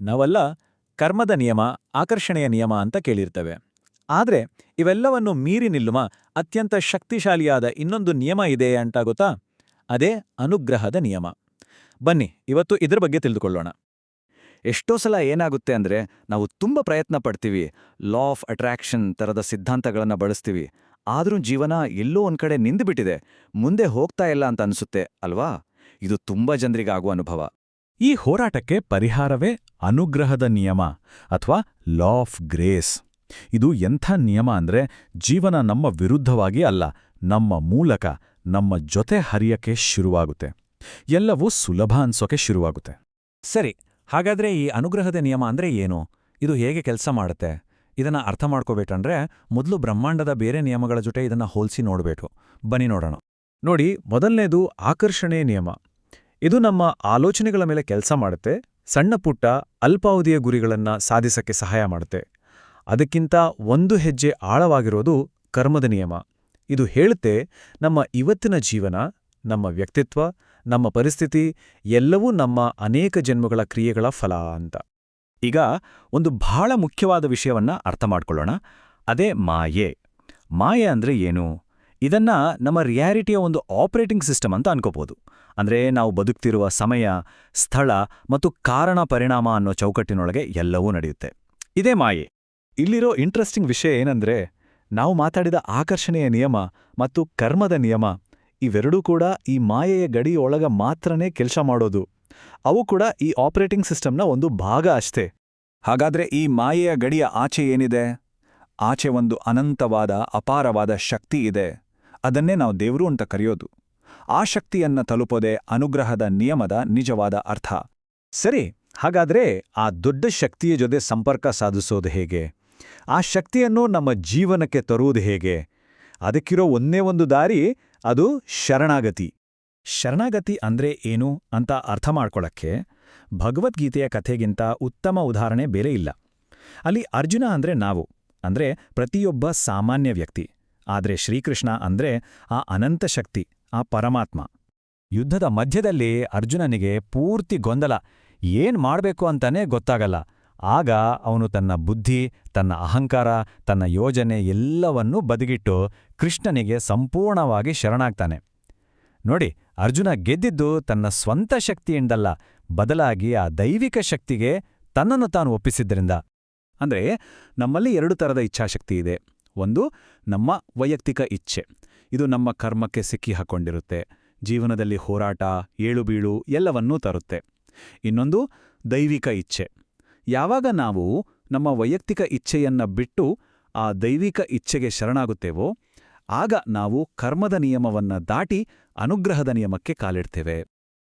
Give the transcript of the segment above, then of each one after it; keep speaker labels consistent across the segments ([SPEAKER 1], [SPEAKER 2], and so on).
[SPEAKER 1] ನಾವೆಲ್ಲ ಕರ್ಮದ ನಿಯಮ, ಆಕರ್ಷಣೆಯ ನಿಯಮ ಅಂತ ಕೇಳಿರ್ತೇವೆ. ಆದ್ರೆ ಇವೆಲ್ಲವನ್ನು ಮೀರಿ ನಿಲ್ಲುವ ಅತ್ಯಂತ ಶಕ್ತಿಶಾಲಿಯಾದ ಇನ್ನೊಂದು ನಿಯಮ ಇದೆ ಅಂತ ಗೊತ್ತಾ? ಅದೇ ಅನುಗ್ರಹದ ನಿಯಮ. ಬನ್ನಿ ಇವತ್ತು ಇದ್ರ ಬಗ್ಗೆ ತಿಳಿದುಕೊಳ್ಳೋಣ.
[SPEAKER 2] ಎಷ್ಟೋ ಸಲ ಏನಾಗುತ್ತೆ ಅಂದ್ರೆ ನಾವು ತುಂಬ ಪ್ರಯತ್ನ ಪಡ್ತೀವಿ, ಲಾ ಆಫ್ ಅಟ್ರಾಕ್ಷನ್ ತರದ ಸಿದ್ಧಾಂತಗಳನ್ನ ಬಳಸ್ತೀವಿ. ಆದ್ರೂ ಜೀವನ ಎಲ್ಲೋ ಒಂದ್ ಕಡೆ ನಿಂತುಬಿಟ್ಟಿದೆ, ಮುಂದೆ ಹೋಗ್ತಾ ಇಲ್ಲ ಅಂತ ಅನ್ಸುತ್ತೆ ಅಲ್ವಾ? ಇದು ತುಂಬಾ ಜನರಿಗಾಗುವ ಅನುಭವ.
[SPEAKER 3] ಈ ಹೋರಾಟಕ್ಕೆ ಪರಿಹಾರವೇ ಅನುಗ್ರಹದ ನಿಯಮ ಅಥವಾ ಲಾ ಆಫ್ ಗ್ರೇಸ್. ಇದು ಎಂಥ ನಿಯಮ ಅಂದ್ರೆ ಜೀವನ ನಮ್ಮ ವಿರುದ್ಧವಾಗಿ ಅಲ್ಲ, ನಮ್ಮ ಮೂಲಕ, ನಮ್ಮ ಜೊತೆ ಹರಿಯಕ್ಕೆ ಶುರುವಾಗುತ್ತೆ. ಎಲ್ಲವೂ ಸುಲಭ ಅನ್ಸೋಕೆ ಶುರುವಾಗುತ್ತೆ.
[SPEAKER 1] ಸರಿ, ಹಾಗಾದ್ರೆ ಈ ಅನುಗ್ರಹದ ನಿಯಮ ಅಂದ್ರೆ ಏನು? ಇದು ಹೇಗೆ ಕೆಲಸ ಮಾಡುತ್ತೆ? ಇದನ್ನ ಅರ್ಥ ಮಾಡ್ಕೋಬೇಕಂದ್ರೆ ಮೊದಲು ಬ್ರಹ್ಮಾಂಡದ ಬೇರೆ ನಿಯಮಗಳ ಜೊತೆ ಇದನ್ನ ಹೋಲಿಸಿ ನೋಡ್ಬೇಕು. ಬನ್ನಿ ನೋಡೋಣ.
[SPEAKER 3] ನೋಡಿ, ಮೊದಲನೇದು ಆಕರ್ಷಣೆ ನಿಯಮ. ಇದು ನಮ್ಮ ಆಲೋಚನೆಗಳ ಮೇಲೆ ಕೆಲಸ ಮಾಡುತ್ತೆ, ಸಣ್ಣ ಪುಟ್ಟ ಅಲ್ಪಾವಧಿಯ ಗುರಿಗಳನ್ನ ಸಾಧಿಸಕ್ಕೆ ಸಹಾಯ ಮಾಡುತ್ತೆ. ಅದಕ್ಕಿಂತ ಒಂದು ಹೆಜ್ಜೆ ಆಳವಾಗಿರೋದು ಕರ್ಮದ ನಿಯಮ. ಇದು ಹೇಳುತ್ತೆ ನಮ್ಮ ಇವತ್ತಿನ ಜೀವನ, ನಮ್ಮ ವ್ಯಕ್ತಿತ್ವ, ನಮ್ಮ ಪರಿಸ್ಥಿತಿ ಎಲ್ಲವೂ ನಮ್ಮ ಅನೇಕ ಜನ್ಮಗಳ ಕ್ರಿಯೆಗಳ ಫಲ ಅಂತ.
[SPEAKER 2] ಈಗ ಒಂದು ಬಹಳ ಮುಖ್ಯವಾದ ವಿಷಯವನ್ನ ಅರ್ಥ ಮಾಡ್ಕೊಳ್ಳೋಣ. ಅದೇ ಮಾಯೆ. ಮಾಯೆ ಅಂದ್ರೆ ಏನು? ಇದನ್ನ ನಮ್ಮ ರಿಯಾಲಿಟಿಯ ಒಂದು ಆಪರೇಟಿಂಗ್ ಸಿಸ್ಟಮ್ ಅಂತ ಅನ್ಕೋಬಹುದು. ಅಂದ್ರೆ ನಾವು ಬದುಕ್ತಿರುವ ಸಮಯ, ಸ್ಥಳ ಮತ್ತು ಕಾರಣ ಪರಿಣಾಮ ಅನ್ನೋ ಚೌಕಟ್ಟಿನೊಳಗೆ ಎಲ್ಲವೂ ನಡೆಯುತ್ತೆ. ಇದೇ ಮಾಯೆ.
[SPEAKER 3] ಇಲ್ಲಿರೋ ಇಂಟ್ರೆಸ್ಟಿಂಗ್ ವಿಷಯ ಏನಂದ್ರೆ, ನಾವು ಮಾತಾಡಿದ ಆಕರ್ಷಣೆಯ ನಿಯಮ ಮತ್ತು ಕರ್ಮದ ನಿಯಮ ಇವೆರಡೂ ಕೂಡ ಈ ಮಾಯೆಯ ಗಡಿಯೊಳಗ ಮಾತ್ರನೇ ಕೆಲಸ ಮಾಡೋದು. ಅವು ಕೂಡ ಈ ಆಪರೇಟಿಂಗ್ ಸಿಸ್ಟಮ್ನ ಒಂದು ಭಾಗ ಅಷ್ಟೇ.
[SPEAKER 2] ಹಾಗಾದ್ರೆ ಈ ಮಾಯೆಯ ಗಡಿಯ ಆಚೆ ಏನಿದೆ? ಆಚೆ ಒಂದು ಅನಂತವಾದ, ಅಪಾರವಾದ ಶಕ್ತಿ ಇದೆ. ಅದನ್ನೇ ನಾವು ದೇವರು ಅಂತ ಕರೆಯೋದು. ಆ ಶಕ್ತಿಯನ್ನ ತಲುಪೋದೇ ಅನುಗ್ರಹದ ನಿಯಮದ ನಿಜವಾದ ಅರ್ಥ.
[SPEAKER 3] ಸರಿ, ಹಾಗಾದ್ರೆ ಆ ದೊಡ್ಡ ಶಕ್ತಿಯ ಜೊತೆ ಸಂಪರ್ಕ ಸಾಧಿಸೋದು ಹೇಗೆ? ಆ ಶಕ್ತಿಯನ್ನು ನಮ್ಮ ಜೀವನಕ್ಕೆ ತರುವುದು ಹೇಗೆ? ಅದಕ್ಕಿರೋ ಒಂದೇ ಒಂದು ದಾರಿ, ಅದು ಶರಣಾಗತಿ. ಶರಣಾಗತಿ ಅಂದ್ರೆ ಏನು ಅಂತ ಅರ್ಥ ಮಾಡ್ಕೊಳ್ಳಕ್ಕೆ ಭಗವದ್ಗೀತೆಯ ಕಥೆಗಿಂತ ಉತ್ತಮ ಉದಾಹರಣೆ ಬೇರೆ ಇಲ್ಲ. ಅಲ್ಲಿ ಅರ್ಜುನ ಅಂದ್ರೆ ನಾವು, ಅಂದ್ರೆ ಪ್ರತಿಯೊಬ್ಬ ಸಾಮಾನ್ಯ ವ್ಯಕ್ತಿ. ಆದ್ರೆ ಶ್ರೀಕೃಷ್ಣ ಅಂದ್ರೆ ಆ ಅನಂತ ಶಕ್ತಿ, ಆ ಪರಮಾತ್ಮ. ಯುದ್ಧದ ಮಧ್ಯದಲ್ಲಿ ಅರ್ಜುನನಿಗೆ ಪೂರ್ತಿ ಗೊಂದಲ, ಏನ್ ಮಾಡ್ಬೇಕು ಅಂತಾನೆ ಗೊತ್ತಾಗಲ್ಲ. ಆಗ ಅವನು ತನ್ನ ಬುದ್ಧಿ, ತನ್ನ ಅಹಂಕಾರ, ತನ್ನ ಯೋಜನೆ ಎಲ್ಲವನ್ನೂ ಬದಿಗಿಟ್ಟು ಕೃಷ್ಣನಿಗೆ ಸಂಪೂರ್ಣವಾಗಿ ಶರಣಾಗ್ತಾನೆ. ನೋಡಿ, ಅರ್ಜುನ ಗೆದ್ದಿದ್ದು ತನ್ನ ಸ್ವಂತ ಶಕ್ತಿಯಿಂದಲ್ಲ, ಬದಲಾಗಿ ಆ ದೈವಿಕ ಶಕ್ತಿಗೆ ತನ್ನನ್ನು ತಾನು ಒಪ್ಪಿಸಿದ್ರಿಂದ. ಅಂದ್ರೆ ನಮ್ಮಲ್ಲಿ ಎರಡು ಥರದ ಇಚ್ಛಾಶಕ್ತಿ ಇದೆ. ಒಂದು ನಮ್ಮ ವೈಯಕ್ತಿಕ ಇಚ್ಛೆ. ಇದು ನಮ್ಮ ಕರ್ಮಕ್ಕೆ ಸಿಕ್ಕಿ ಹಾಕ್ಕೊಂಡಿರುತ್ತೆ, ಜೀವನದಲ್ಲಿ ಹೋರಾಟ, ಏಳುಬೀಳು ಎಲ್ಲವನ್ನೂ ತರುತ್ತೆ. ಇನ್ನೊಂದು ದೈವಿಕ ಇಚ್ಛೆ. ಯಾವಾಗ ನಾವು ನಮ್ಮ ವೈಯಕ್ತಿಕ ಇಚ್ಛೆಯನ್ನ ಬಿಟ್ಟು ಆ ದೈವಿಕ ಇಚ್ಛೆಗೆ ಶರಣಾಗುತ್ತೇವೋ ಆಗ ನಾವು ಕರ್ಮದ ನಿಯಮವನ್ನ ದಾಟಿ ಅನುಗ್ರಹದ ನಿಯಮಕ್ಕೆ ಕಾಲಿಡ್ತೇವೆ.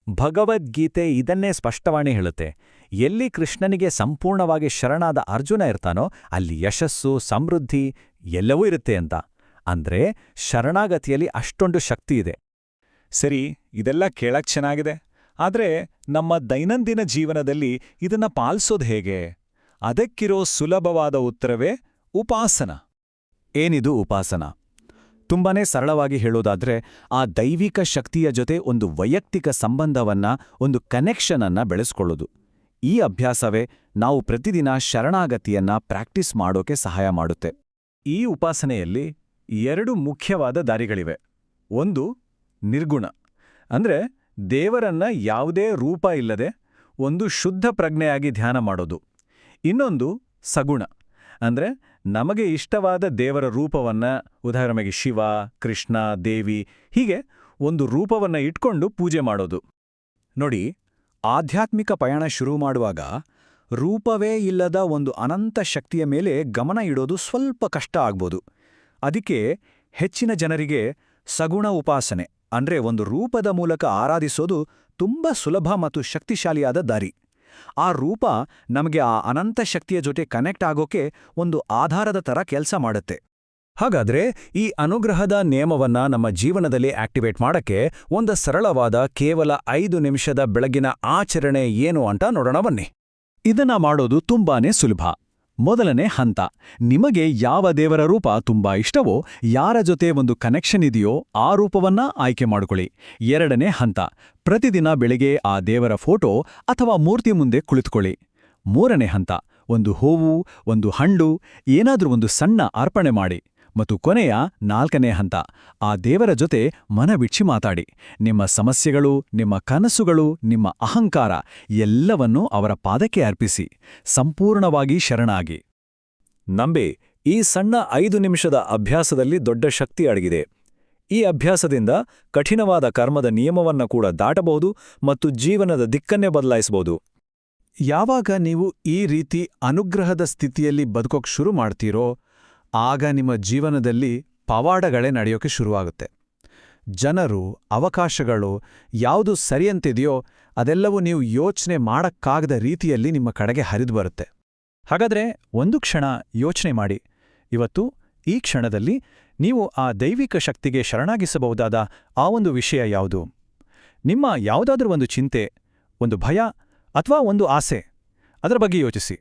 [SPEAKER 3] ಭಗವದ್ಗೀತೆ ಇದನ್ನೇ ಸ್ಪಷ್ಟವಾಣಿ ಹೇಳುತ್ತೆ. ಎಲ್ಲಿ ಕೃಷ್ಣನಿಗೆ ಸಂಪೂರ್ಣವಾಗಿ ಶರಣಾದ ಅರ್ಜುನ ಇರ್ತಾನೋ ಅಲ್ಲಿ ಯಶಸ್ಸು, ಸಮೃದ್ಧಿ ಎಲ್ಲವೂ ಇರುತ್ತೆ ಅಂತ. ಅಂದ್ರೆ ಶರಣಾಗತಿಯಲ್ಲಿ ಅಷ್ಟೊಂದು ಶಕ್ತಿ ಇದೆ.
[SPEAKER 1] ಸರಿ, ಇದೆಲ್ಲ ಕೇಳಕ್ ಚೆನ್ನಾಗಿದೆ. ಆದ್ರೆ ನಮ್ಮ ದೈನಂದಿನ ಜೀವನದಲ್ಲಿ ಇದನ್ನ ಪಾಲಿಸೋದು ಹೇಗೆ? ಅದಕ್ಕಿರೋ ಸುಲಭವಾದ ಉತ್ತರವೇ ಉಪಾಸನ.
[SPEAKER 2] ಏನಿದು ಉಪಾಸನ? ತುಂಬಾನೇ ಸರಳವಾಗಿ ಹೇಳೋದಾದ್ರೆ ಆ ದೈವಿಕ ಶಕ್ತಿಯ ಜೊತೆ ಒಂದು ವೈಯಕ್ತಿಕ ಸಂಬಂಧವನ್ನ, ಒಂದು ಕನೆಕ್ಷನ್ ಅನ್ನ ಬೆಳೆಸ್ಕೊಳ್ಳೋದು. ಈ ಅಭ್ಯಾಸವೇ ನಾವು ಪ್ರತಿದಿನ ಶರಣಾಗತಿಯನ್ನ ಪ್ರಾಕ್ಟೀಸ್ ಮಾಡೋಕೆ ಸಹಾಯ ಮಾಡುತ್ತೆ.
[SPEAKER 3] ಈ ಉಪಾಸನೆಯಲ್ಲಿ ಎರಡು ಮುಖ್ಯವಾದ ದಾರಿಗಳಿವೆ. ಒಂದು ನಿರ್ಗುಣ, ಅಂದ್ರೆ ದೇವರನ್ನ ಯಾವುದೇ ರೂಪ ಇಲ್ಲದೆ ಒಂದು ಶುದ್ಧ ಪ್ರಜ್ಞೆಯಾಗಿ ಧ್ಯಾನ ಮಾಡೋದು. ಇನ್ನೊಂದು ಸಗುಣ, ಅಂದ್ರೆ ನಮಗೆ ಇಷ್ಟವಾದ ದೇವರ ರೂಪವನ್ನ, ಉದಾಹರಣೆಗೆ ಶಿವ, ಕೃಷ್ಣ, ದೇವಿ ಹೀಗೆ ಒಂದು ರೂಪವನ್ನ ಇಟ್ಕೊಂಡು ಪೂಜೆ ಮಾಡೋದು.
[SPEAKER 2] ನೋಡಿ, ಆಧ್ಯಾತ್ಮಿಕ ಪಯಣ ಶುರು ಮಾಡುವಾಗ ರೂಪವೇ ಇಲ್ಲದ ಒಂದು ಅನಂತ ಶಕ್ತಿಯ ಮೇಲೆ ಗಮನ ಇಡೋದು ಸ್ವಲ್ಪ ಕಷ್ಟ ಆಗ್ಬೋದು. ಅದಕ್ಕೆ ಹೆಚ್ಚಿನ ಜನರಿಗೆ ಸಗುಣ ಉಪಾಸನೆ ಅಂದ್ರೆ ಒಂದು ರೂಪದ ಮೂಲಕ ಆರಾಧಿಸೋದು ತುಂಬಾ ಸುಲಭ ಮತ್ತು ಶಕ್ತಿಶಾಲಿಯಾದ ದಾರಿ. ಆ ರೂಪ ನಮಗೆ ಆ ಅನಂತ ಶಕ್ತಿಯ ಜೊತೆ ಕನೆಕ್ಟ್ ಆಗೋಕೆ ಒಂದು ಆಧಾರದ ಥರ ಕೆಲಸ ಮಾಡುತ್ತೆ.
[SPEAKER 3] ಹಾಗಾದ್ರೆ ಈ ಅನುಗ್ರಹದ ನಿಯಮವನ್ನ ನಮ್ಮ ಜೀವನದಲ್ಲಿ ಆಕ್ಟಿವೇಟ್ ಮಾಡಕ್ಕೆ ಒಂದು ಸರಳವಾದ ಕೇವಲ 5 ನಿಮಿಷದ ಬೆಳಗಿನ ಆಚರಣೆ ಏನು ಅಂತ ನೋಡೋಣ ಬನ್ನಿ. ಇದನ್ನ ಮಾಡೋದು ತುಂಬಾನೇ ಸುಲಭ. ಮೊದಲನೇ ಹಂತ, ನಿಮಗೆ ಯಾವ ದೇವರ ರೂಪ ತುಂಬಾ ಇಷ್ಟವೋ, ಯಾರ ಜೊತೆ ಒಂದು ಕನೆಕ್ಷನ್ ಇದೆಯೋ ಆ ರೂಪವನ್ನ ಆಯ್ಕೆ ಮಾಡಿಕೊಳ್ಳಿ. ಎರಡನೇ ಹಂತ, ಪ್ರತಿದಿನ ಬೆಳಿಗ್ಗೆ ಆ ದೇವರ ಫೋಟೋ ಅಥವಾ ಮೂರ್ತಿ ಮುಂದೆ ಕುಳಿತುಕೊಳ್ಳಿ.
[SPEAKER 2] ಮೂರನೇ ಹಂತ, ಒಂದು ಹೂವು, ಒಂದು ಹಣ್ಣು, ಏನಾದ್ರೂ ಒಂದು ಸಣ್ಣ ಅರ್ಪಣೆ ಮಾಡಿ. ಮತ್ತು ಕೊನೆಯ 4ನೇ ಹಂತ, ಆ ದೇವರ ಜೊತೆ ಮನಬಿಚ್ಚಿ ಮಾತಾಡಿ. ನಿಮ್ಮ ಸಮಸ್ಯೆಗಳು, ನಿಮ್ಮ ಕನಸುಗಳು, ನಿಮ್ಮ ಅಹಂಕಾರ ಎಲ್ಲವನ್ನೂ ಅವರ ಪಾದಕ್ಕೆ ಅರ್ಪಿಸಿ. ಸಂಪೂರ್ಣವಾಗಿ ಶರಣಾಗಿ. ನಂಬಿ, ಈ ಸಣ್ಣ 5 ನಿಮಿಷದ ಅಭ್ಯಾಸದಲ್ಲಿ ದೊಡ್ಡ ಶಕ್ತಿ ಅಡಗಿದೆ. ಈ ಅಭ್ಯಾಸದಿಂದ ಕಠಿಣವಾದ ಕರ್ಮದ ನಿಯಮವನ್ನ ಕೂಡ ದಾಟಬಹುದು ಮತ್ತು ಜೀವನದ ದಿಕ್ಕನ್ನೇ ಬದಲಾಯಿಸಬಹುದು.
[SPEAKER 3] ಯಾವಾಗ ನೀವು ಈ ರೀತಿ ಅನುಗ್ರಹದ ಸ್ಥಿತಿಯಲ್ಲಿ ಬದುಕೋಕ್ ಶುರು ಮಾಡ್ತೀರೋ, ಆಗ ನಿಮ್ಮ ಜೀವನದಲ್ಲಿ ಪವಾಡಗಳೇ ನಡೆಯೋಕೆ ಶುರುವಾಗುತ್ತೆ. ಜನರು, ಅವಕಾಶಗಳು, ಯಾವುದು ಸರಿಯಂತಿದೆಯೋ ಅದೆಲ್ಲವೂ ನೀವು ಯೋಚನೆ ಮಾಡಕ್ಕಾಗದ ರೀತಿಯಲ್ಲಿ ನಿಮ್ಮ ಕಡೆಗೆ ಹರಿದು ಬರುತ್ತೆ.
[SPEAKER 2] ಹಾಗಾದ್ರೆ ಒಂದು ಕ್ಷಣ ಯೋಚನೆ ಮಾಡಿ. ಇವತ್ತು ಈ ಕ್ಷಣದಲ್ಲಿ ನೀವು ಆ ದೈವಿಕ ಶಕ್ತಿಗೆ ಶರಣಾಗಿಸಬಹುದಾದ ಆ ಒಂದು ವಿಷಯ ಯಾವುದು? ನಿಮ್ಮ ಯಾವುದಾದ್ರೂ ಒಂದು ಚಿಂತೆ, ಒಂದು ಭಯ ಅಥವಾ ಒಂದು ಆಸೆ, ಅದರ ಬಗ್ಗೆ ಯೋಚಿಸಿ.